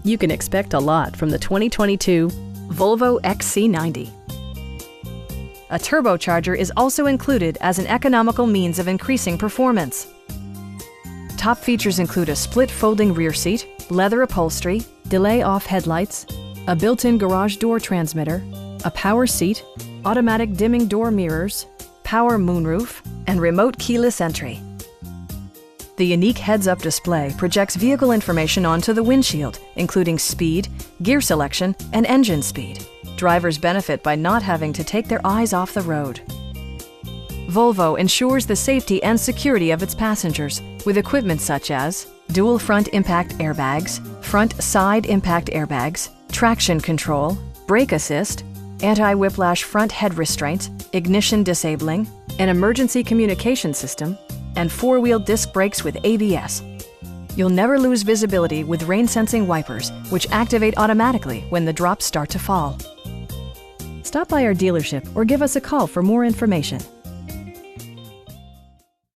You can expect a lot from the 2022 Volvo XC90. A turbocharger is also included as an economical means of increasing performance. Top features include a split folding rear seat, leather upholstery, delay-off headlights, a built-in garage door transmitter, a power seat, automatic dimming door mirrors, power moonroof, and remote keyless entry. The unique heads-up display projects vehicle information onto the windshield, including speed, gear selection, and engine speed. Drivers benefit by not having to take their eyes off the road. Volvo ensures the safety and security of its passengers with equipment such as dual front impact airbags, front side impact airbags, traction control, brake assist, anti-whiplash front head restraints, ignition disabling, an emergency communication system, and four-wheel disc brakes with ABS. You'll never lose visibility with rain-sensing wipers, which activate automatically when the drops start to fall. Stop by our dealership or give us a call for more information.